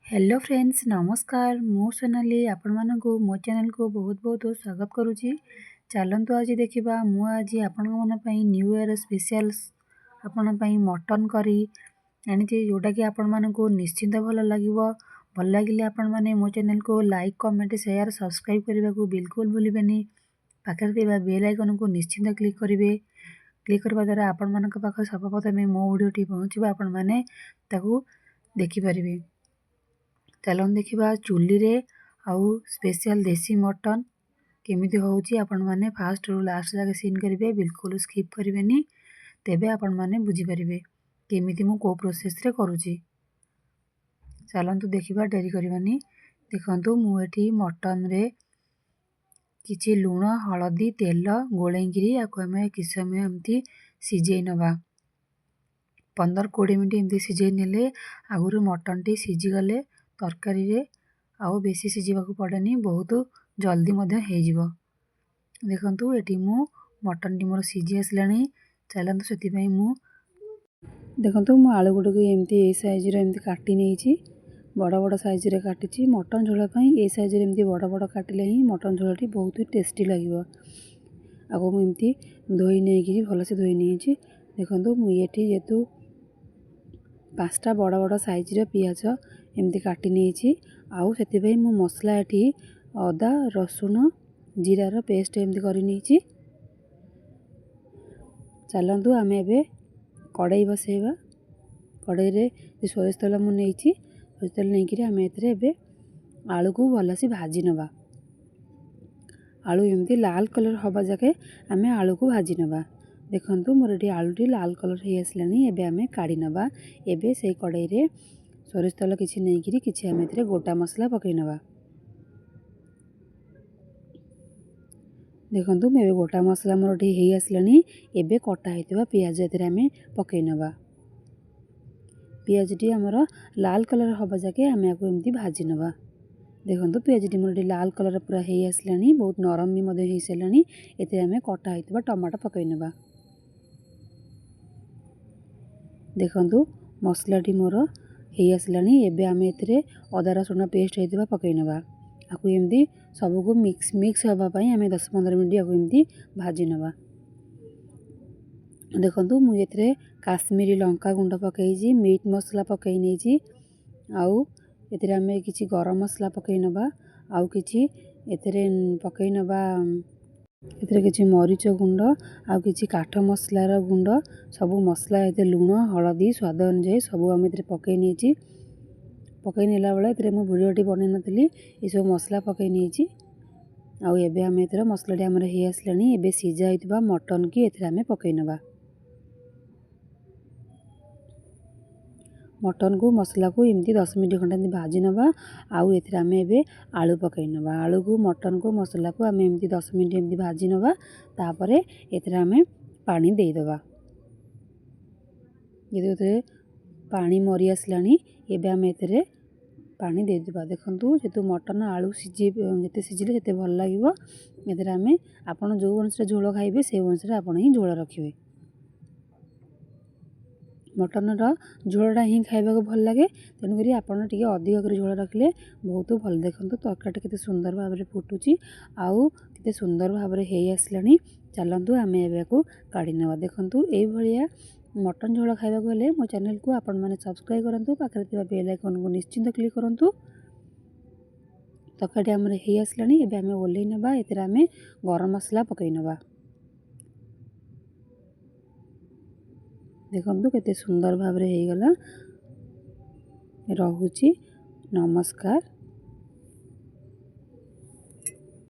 Hello friends नमस्कार मु सोनाली आपण मानकु मो चैनल को बहुत बहुत स्वागत करुच्ची। चलतु आज देखा मु आज आपण मन न्यू ईयर स्पेशल आपण मटन करी आनी जोटा कि आपण मानकु निश्चिंत भल लगे आपण मैंने मो चैनल को लाइक कमेंट शेयर सब्सक्राइब करने को बिल्कुल भूलें। पाखे बेल आइकन को निश्चिंत क्लिक करेंगे। क्लिक करने द्वारा आपण मान पाखे सर्वप्रथम मो वीडियोटी पहुँचवा आपण मैंने देखिपारे। चलन देखा चुली रे आउ स्पेशल देसी मटन केमिति होउची आपण माने फास्ट रु लास्ट जाके सीन करेंगे, बिल्कुल स्किप करेंगे तेबे आपण माने बुझी पारिबे केमिति मु को प्रोसेस रे करूची। चलंतु देखिबा डेरी करबानी। देखंतु मु एठी मटन रे किछि लूण हळदी तेल गोळेंगिरी आको हमें किछि समय एमती सिझेई नबा। 15-20 मिनट एमती सिझेई नेले आगुरु मटन टी सिझी गले तरकारी रे आउ बेसी सिझिबाकू पड़ेनी, बहुत जल्दी मध्य हो जिवो। देखंतु एटी मु मटन टी मोर सिझी आसलानी। चलंतु सेति पई मु देखंतु मु आलू गुडू को एमती ए साइज रे एमती काटी नेछि, बड़ बड़ साइज रे काटिछि। मटन झोल पई ए साइज रे एमती बड़ बड़ काटिले ही मटन झोलटी बहुत टेस्टी लागिवो। आगो मु एमती धोई नेकी भल से धोई नेछि। देखंतु मु एठी जेतु 5टा बड़ बड़ साइज रे पियाज एमती काटी नेछि। आउ सेति पई मु मसला एठी अदा रसुण जीरा रो पेस्ट एमती करि नेछि। चलंतु आमे एबे कड़ाई बसेबा। कड़ाई रे सोरिष तेल मु नेछि। सोरिष तेल नेकिरी आमे एतरे एबे आलू को भल से भाजी नबा। आलू एमती लाल कलर हबा जाके आमे आलू को भाजी नबा। देखंतु मोर एठी आलूटी लाल कलर हे आसलानी। एबे आमे काढी नबा। एबे सेई कड़ाई रे सोरिष तेल किछि नेकिरी किछि आमे एतरे गोटा मसला पकै नबा। देखंतु एबे गोटा मसला मोर एठी हे आसलानी। एबे कटा हेतिबा पियाज एतरे आमे पकै नबा। पियाजटी हमर लाल कलर हबा जाके आमे आको एमती भाजी नबा। देखंतु पियाजटी मोर एठी लाल कलर पूरा हे आसलानी, बहुत नरम भी मधे हे सलानी। एते आमे कटा हेतिबा टमाटो पकै नबा। देखंतु मसलाटी मोर हे आसलानी। एबे आमे एतरे अदा रसुण पेस्ट हेतिबा पकै नबा। आको एमती सबु को मिक्स हबा पई आमे 10-15 मिनिट आको एमती भाजी नबा। देखंतु मु एतरे काश्मीरी लंका गुंड पकैछि, मीट मसला पकै नेछि। आउ एतरे आमे किछि गरम मसला पकै नबा। आउ किछि एतरे पकै नबा, एतरे किछि मरीच गुंड आउ किछि काठ मसला रो गुंड। सबु मसला एते लूण हळदी स्वाद अनुसार सबु आमे एतरे पकै नेछि। पकै नेला बेले एतरे मु वीडियोटी बनै नथिली, ए सब मसला पकै नेछि। आउ एबे आमे एतरे मसलाटी हमर हे आसलानी। एबे सिझा हेतिबा मटन की एतरे आमे पकै नबा। मटन को मसला को एमती 10 मिनट खंडे भाजी नबा। आउ एथरे आमे एबे आलू पकै नबा। आलू को मटन को मसला को आमे एमती 10 मिनट एमती भाजी नबा। तापरे एथरे आमे पानी देई दबा। जेते पानी मरी आसलानी एबे आमे एथरे पानी दे दबा। देखंतु जेतु मटन आलू जेते सिझिले सेते भल लागिवो। एथरे आमे आपण जो अनुसार झोल खाइबे से अनुसार आपण ही झोल रखिबे। मटन रो झोलटा ही खाइबा को भल लगे, तेणुक आपण टिके अधिक कर झोल रखले बहुत भल। देखंतु तरकारी केते सुंदर भाव रे फुटुची आउ केते सुंदर भाव रे हे आसलानी। चलंतु आमे एबे को काढी नबा। देखंतु एई भलिया मटन झोल खाइबा को हेले मो चैनल को आपण माने सब्सक्राइब करंतु, पाखरे थिबा बेल आइकन को निश्चिंत क्लिक करंतु। तरकारी हमर हे आसलानी। एबे आमे ओल्हेइ नबा। एतरे आमे गरम मसला पकै नबा। देखंतु केते सुंदर भाव रे हे गला। रहुची नमस्कार।